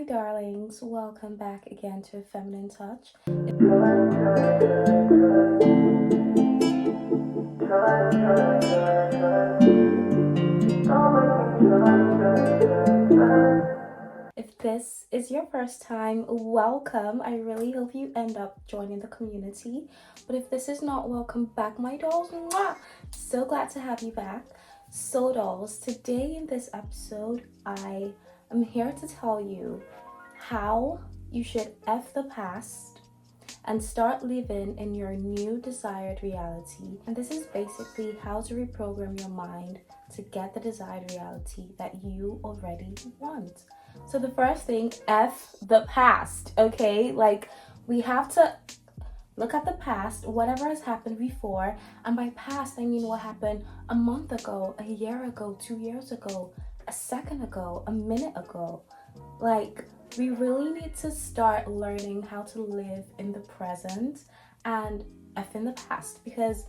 darlings, welcome back again to Feminine Touch. If this is your first time, welcome. I really hope you end up joining the community. But if this is not, welcome back, my dolls. Mwah! So glad to have you back. So dolls, today in this episode, I am here to tell you how you should F the past and start living in your new desired reality. And this is basically how to reprogram your mind to get the desired reality that you already want. So the first thing, F the past, okay? Like, we have to look at the past, whatever has happened before. And by past, I mean what happened a month ago, a year ago, 2 years ago, a second ago, a minute ago. Like, we really need to start learning how to live in the present and F in the past, because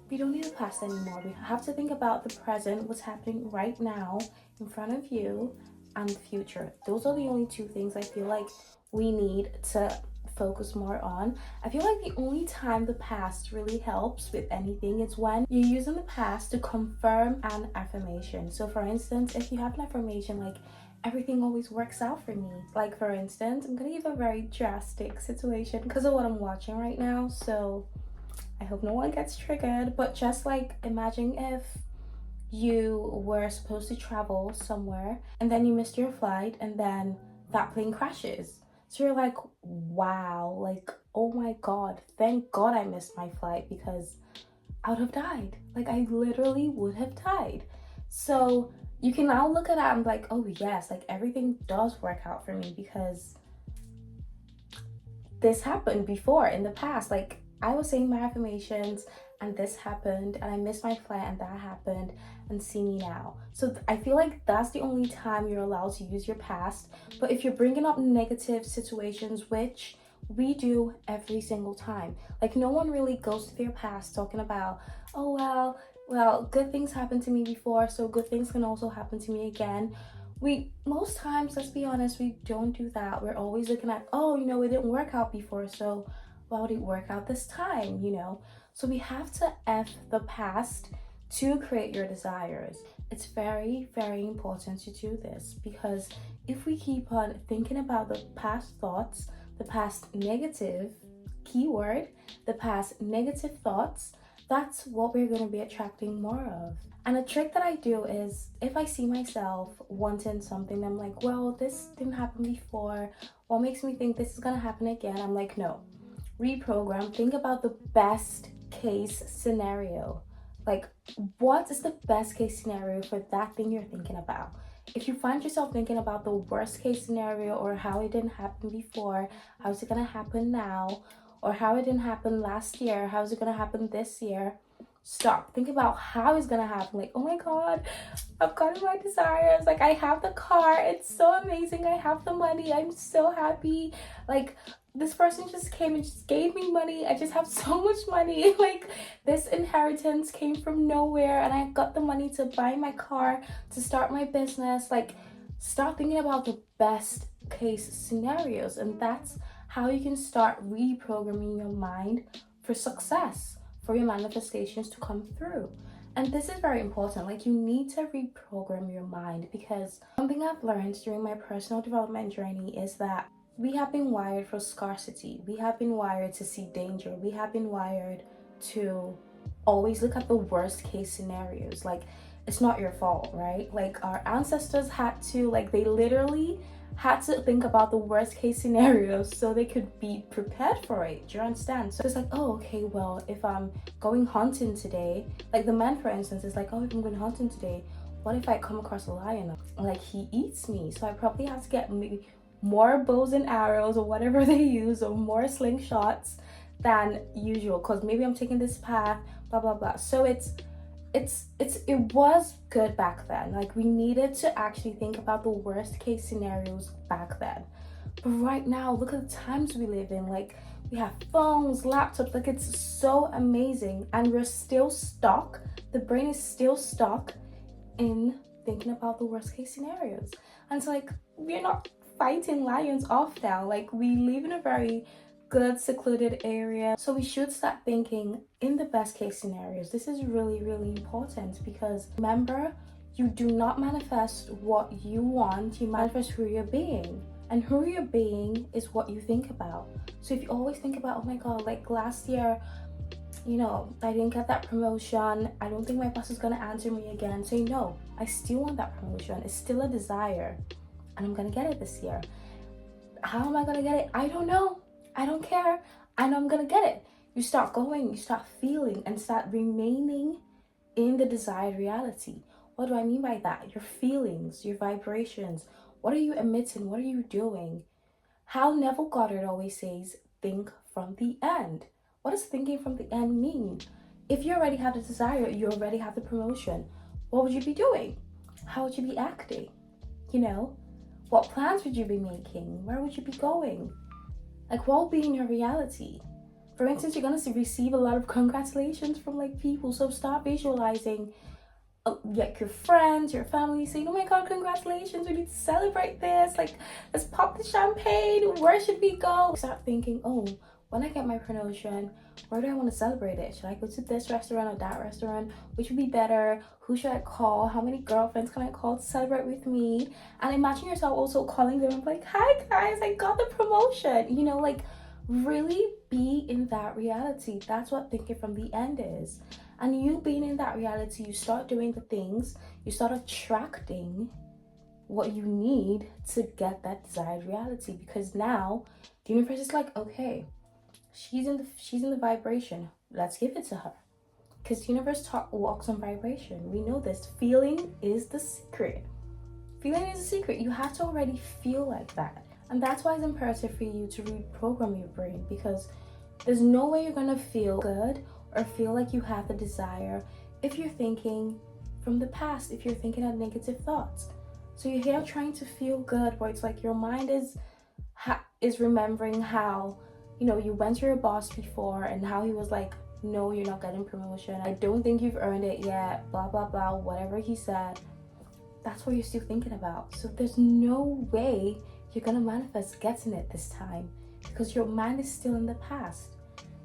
we don't need the past anymore. We have to think about the present, what's happening right now in front of you, and the future. Those are the only two things I feel like we need to focus more on. I feel like the only time the past really helps with anything is when you're using the past to confirm an affirmation. So for instance, if you have an affirmation like, everything always works out for me. Like, for instance, I'm gonna give a very drastic situation because of what I'm watching right now, so I hope no one gets triggered. But just like, imagine if you were supposed to travel somewhere and then you missed your flight and then that plane crashes. So you're like, wow, like, oh my god, thank god I missed my flight, because I would have died. Like, I literally would have died. So you can now look at that and be like, oh yes, like, everything does work out for me because this happened before in the past. Like, I was saying my affirmations and this happened and I missed my flight and that happened, and see me now. So I feel like that's the only time you're allowed to use your past. But if you're bringing up negative situations, which we do every single time, like, no one really goes to their past talking about, oh well, good things happened to me before, so good things can also happen to me again. We, most times, let's be honest, we don't do that. We're always looking at, oh, it didn't work out before, so why would it work out this time, So we have to F the past to create your desires. It's very, very important to do this, because if we keep on thinking about the past thoughts, the past negative, keyword, the past negative thoughts, that's what we're going to be attracting more of. And a trick that I do is, if I see myself wanting something, I'm like, well, this didn't happen before, what makes me think this is going to happen again? I'm like, no, reprogram. Think about the best case scenario. Like, what is the best case scenario for that thing you're thinking about? If you find yourself thinking about the worst case scenario, or how it didn't happen before, how is it going to happen now, or how it didn't happen last year, how is it going to happen this year, stop. Think about how it's going to happen. Like, oh my god, I've gotten my desires. Like, I have the car. It's so amazing. I have the money. I'm so happy. Like, this person just came and just gave me money. I just have so much money. Like, this inheritance came from nowhere and I got the money to buy my car, to start my business. Like, start thinking about the best case scenarios, and that's how you can start reprogramming your mind for success, for your manifestations to come through. And this is very important. Like, you need to reprogram your mind, because something I've learned during my personal development journey is that we have been wired for scarcity. We have been wired to see danger. We have been wired to always look at the worst case scenarios. Like, it's not your fault, right? Like, our ancestors had to, like, they literally had to think about the worst case scenarios so they could be prepared for it. Do you understand? So it's like, oh, okay, well, if I'm going hunting today, like the man, for instance, is like, oh, if I'm going hunting today, what if I come across a lion? Like, he eats me. So I probably have to get maybe more bows and arrows or whatever they use, or more slingshots than usual, because maybe I'm taking this path, blah blah blah. So it was good back then. Like, we needed to actually think about the worst case scenarios back then. But right now, look at the times we live in. Like, we have phones, laptops, like, it's so amazing, and we're still stuck. The brain is still stuck in thinking about the worst case scenarios. And it's like, we're not fighting lions off now. Like, we live in a very good secluded area, so we should start thinking in the best case scenarios. This is really, really important, because remember, you do not manifest what you want, you manifest who you're being. And who you're being is what you think about. So if you always think about, oh my god, like last year, you know, I didn't get that promotion, I don't think my boss is gonna answer me again. Say no, I still want that promotion. It's still a desire, and I'm gonna get it this year. How am I gonna get it? I don't know. I don't care. I know I'm gonna get it. You start going, you start feeling, and start remaining in the desired reality. What do I mean by that? Your feelings, your vibrations. What are you emitting? What are you doing? How Neville Goddard always says, think from the end. What does thinking from the end mean? If you already have the desire, you already have the promotion, what would you be doing? How would you be acting? You know, what plans would you be making? Where would you be going? Like, what will be in your reality? For instance, you're gonna receive a lot of congratulations from like people, so start visualizing like your friends, your family saying, oh my god, congratulations, we need to celebrate this, like let's pop the champagne, where should we go? Start thinking, oh, when I get my promotion, where do I want to celebrate it? Should I go to this restaurant or that restaurant? Which would be better? Who should I call? How many girlfriends can I call to celebrate with me? And imagine yourself also calling them and be like, hi guys, I got the promotion. You know, like really be in that reality. That's what thinking from the end is. And you being in that reality, you start doing the things, you start attracting what you need to get that desired reality. Because now the universe is like, okay, she's in the vibration, let's give it to her. Because the universe walks on vibration. We know this. Feeling is the secret. Feeling is the secret. You have to already feel like that. And that's why it's imperative for you to reprogram your brain, because there's no way you're gonna feel good or feel like you have the desire if you're thinking from the past, if you're thinking of negative thoughts. So you're here trying to feel good, where it's like your mind is remembering how, you know, you went to your boss before and how he was like, no, you're not getting promotion, I don't think you've earned it yet, blah blah blah, whatever he said. That's what you're still thinking about. So there's no way you're gonna manifest getting it this time, because your mind is still in the past.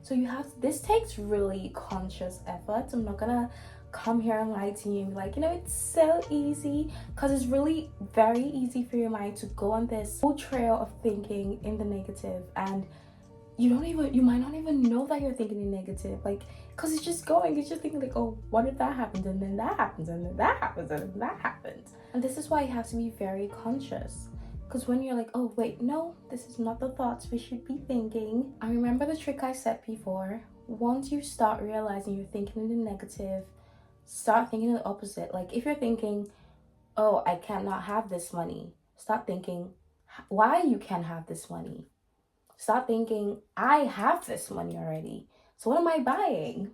So you have, this takes really conscious effort. I'm not gonna come here and lie to you and be like, you know, it's so easy, because it's really very easy for your mind to go on this whole trail of thinking in the negative, and you might not even know that you're thinking in negative, like, because it's just going, it's just thinking like, oh, what if that happens, and then that happens, and then that happens, and then that happens. And this is why you have to be very conscious, because when you're like, oh wait, no, this is not the thoughts we should be thinking. I remember the trick I said before. Once you start realizing you're thinking in the negative, start thinking the opposite. Like if you're thinking, oh, I cannot have this money, start thinking why you can't have this money. Start thinking, I have this money already, so what am I buying?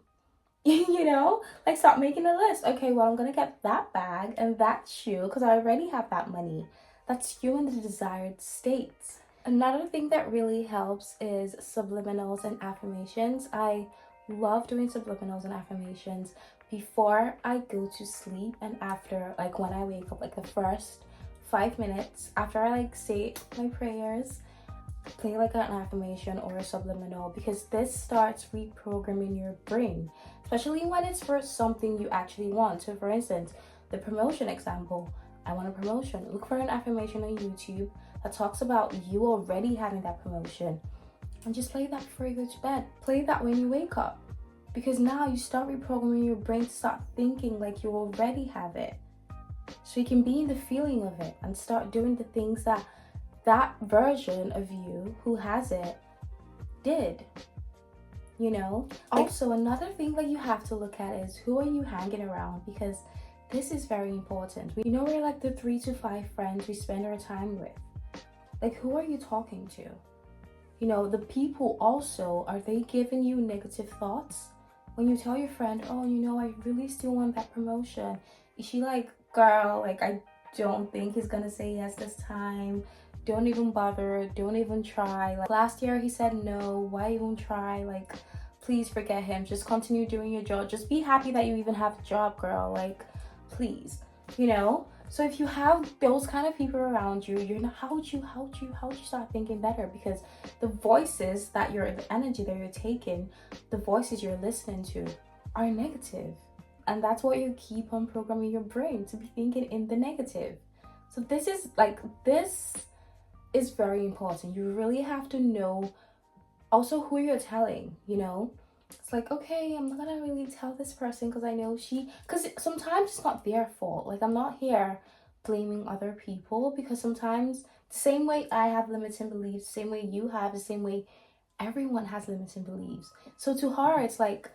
You know, like start making a list. Okay, well, I'm gonna get that bag and that shoe because I already have that money. That's you in the desired state. Another thing that really helps is subliminals and affirmations. I love doing subliminals and affirmations before I go to sleep and after, like when I wake up, like the first 5 minutes after I like say my prayers, play like an affirmation or a subliminal, because this starts reprogramming your brain, especially when it's for something you actually want. So for instance, the promotion example, I want a promotion. Look for an affirmation on YouTube that talks about you already having that promotion, and just play that before you go to bed. Play that when you wake up, because now you start reprogramming your brain to start thinking like you already have it, so you can be in the feeling of it and start doing the things that version of you who has it did, you know? Also, another thing that you have to look at is who are you hanging around, because this is very important. You know, we're like the 3 to 5 friends we spend our time with. Like, who are you talking to? You know, the people also, are they giving you negative thoughts? When you tell your friend, oh, you know, I really still want that promotion, is she like, girl, like, I don't think he's gonna say yes this time, don't even bother, don't even try, like last year he said no, why even try, like please forget him, just continue doing your job, just be happy that you even have a job, girl, like please, you know? So if you have those kind of people around you, you're not, how would you start thinking better? Because the voices that the energy that you're taking, the voices you're listening to are negative. And that's what you keep on programming your brain to be thinking in the negative. So this is very important. You really have to know also who you're telling, you know? It's like, okay, I'm not gonna really tell this person because I know because sometimes it's not their fault. Like, I'm not here blaming other people, because sometimes the same way I have limiting beliefs, the same way you have, the same way everyone has limiting beliefs. So to her, it's like,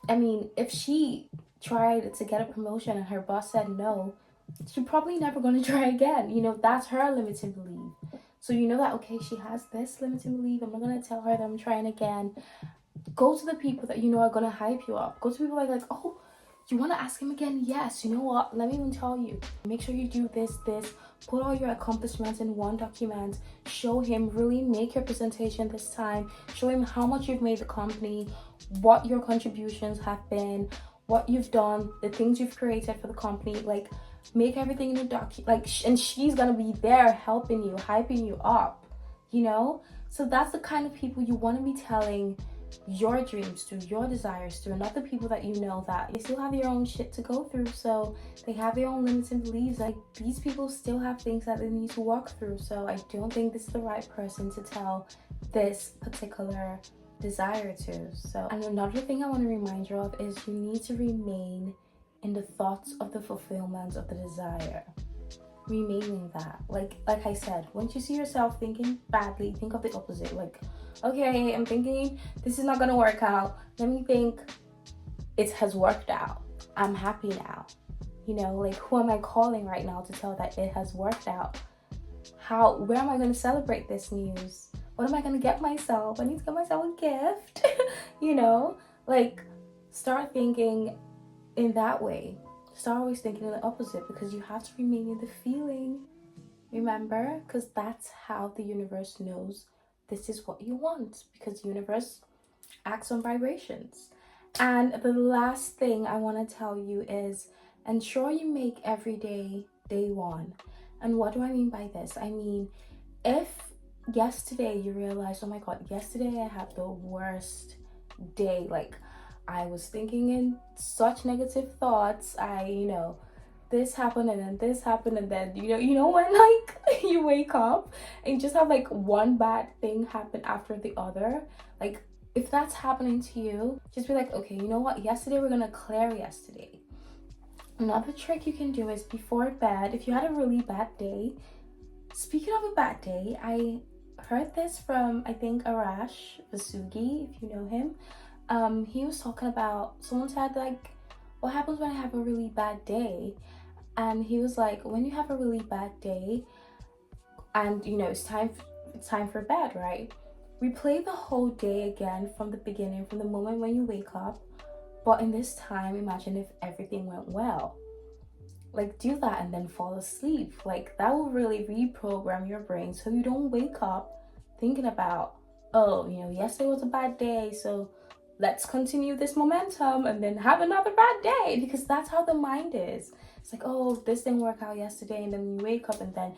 I mean, if she tried to get a promotion and her boss said no, she's probably never going to try again. You know, that's her limiting belief. So you know that, okay, she has this limiting belief. I'm not going to tell her that I'm trying again. Go to the people that you know are going to hype you up. Go to people like, oh, you want to ask him again? Yes. You know what? Let me even tell you. Make sure you do this. Put all your accomplishments in one document. Show him, really make your presentation this time. Show him how much you've made the company, what your contributions have been, what you've done, the things you've created for the company. Like, make everything in a and she's gonna be there helping you, hyping you up, you know? So that's the kind of people you want to be telling your dreams to, your desires to, and not the people that you know that they still have your own shit to go through. So they have their own limiting beliefs. Like, these people still have things that they need to walk through. So I don't think this is the right person to tell this particular desire to. So, and another thing I want to remind you of is you need to remain in the thoughts of the fulfillment of the desire. Remaining that, like I said, once you see yourself thinking badly, think of the opposite. Like, okay, I'm thinking this is not gonna work out. Let me think it has worked out. I'm happy now. You know, like, who am I calling right now to tell that it has worked out? Where am I gonna celebrate this news? What am I gonna get myself? I need to get myself a gift. You know, like, start thinking in that way. Start always thinking in the opposite, because you have to remain in the feeling. Remember, because that's how the universe knows this is what you want, because the universe acts on vibrations. And the last thing I want to tell you is ensure you make every day one. And what do I mean by this? I mean, if yesterday you realize, oh my god, yesterday I had the worst day, like, I was thinking in such negative thoughts, this happened and then this happened, and then you know when, like, you wake up and you just have like one bad thing happen after the other. Like, if that's happening to you, just be like, okay, you know what, yesterday we're gonna clear yesterday. Another trick you can do is before bed, if you had a really bad day, speaking of a bad day, I heard this from, I think, Arash Vasugi, if you know him. He was talking about, someone said, like, what happens when I have a really bad day? And he was like, when you have a really bad day and it's time for bed, right? Replay the whole day again from the beginning, from the moment when you wake up. But in this time, imagine if everything went well. Like, do that and then fall asleep. Like, that will really reprogram your brain so you don't wake up thinking about, oh, yesterday was a bad day, so let's continue this momentum and then have another bad day, because that's how the mind is. It's like, oh, this didn't work out yesterday, and then you wake up and then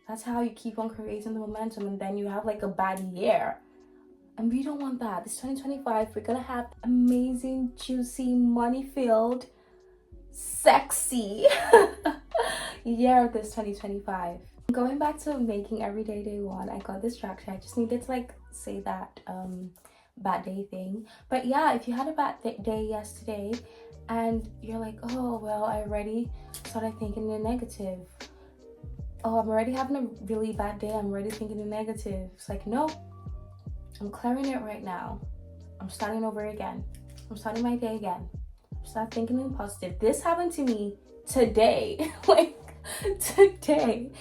that's how you keep on creating the momentum, and then you have like a bad year. And we don't want that. This 2025, we're gonna have amazing, juicy, money-filled, sexy year this 2025. Going back to making everyday day one, I got distracted. I just needed to like say that bad day thing. But yeah, if you had a bad day yesterday and you're like, oh well, I already started thinking in negative, oh, I'm already having a really bad day, I'm already thinking in negative. It's like, no, I'm clearing it right now. I'm starting over again. I'm starting my day again. Start thinking in positive. This happened to me today. Like, today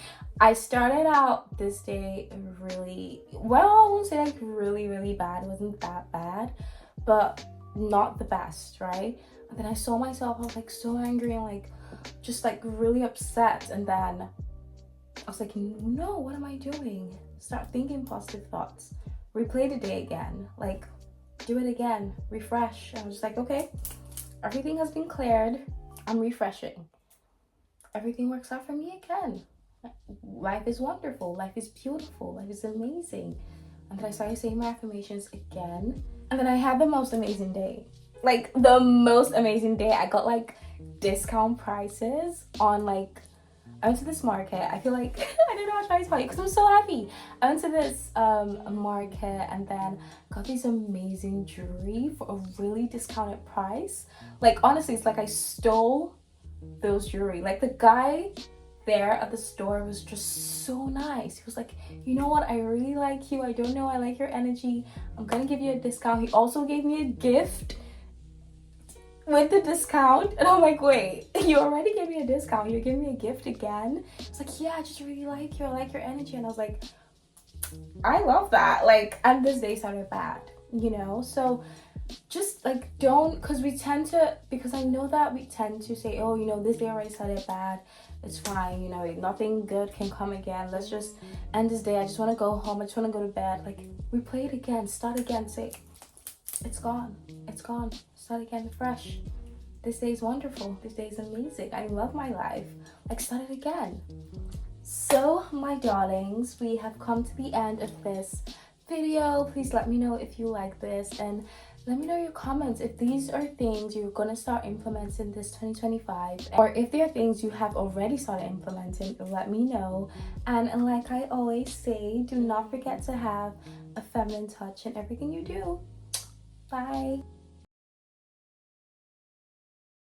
I started out this day really well. I won't say like really bad. It wasn't that bad, but not the best, right? And then I saw myself, I was like so angry and like just like really upset. And then I was like, no, what am I doing? Start thinking positive thoughts. Replay the day again. Like, do it again. Refresh. I was just like, okay, everything has been cleared. I'm refreshing. everything works out for me again. Life is wonderful, life is beautiful, life is amazing. And then I started saying my affirmations again, and then I had the most amazing day. Like the most amazing day. I got like discount prices on like, I went to this market. I feel like I don't know how to try to tell you because I'm so happy. I went to this market and then got these amazing jewelry for a really discounted price. Like honestly, it's like I stole those jewelry. Like the guy there at the store was just so nice. He was like, you know what, I really like you. I don't know, I like your energy. I'm gonna give you a discount. He also gave me a gift with the discount, and I'm like, wait, you already gave me a discount, you're giving me a gift again? It's like, yeah, I just really like you, I like your energy. And I was like, I love that. Like, and this day started bad, you know? So just like don't, because we tend to, because I know that we tend to say, oh, you know, this day already started bad, it's fine, you know, nothing good can come again, let's just end this day, I just want to go home, I just want to go to bed. Like, replay it again, start again, say it's gone, it's gone, start again fresh. This day is wonderful, this day is amazing, I love my life. Like, start it again. So my darlings, we have come to the end of this video. Please let me know if you like this, and let me know in your comments if these are things you're gonna start implementing this 2025, or if there are things you have already started implementing. Let me know. And like I always say, do not forget to have a feminine touch in everything you do. Bye.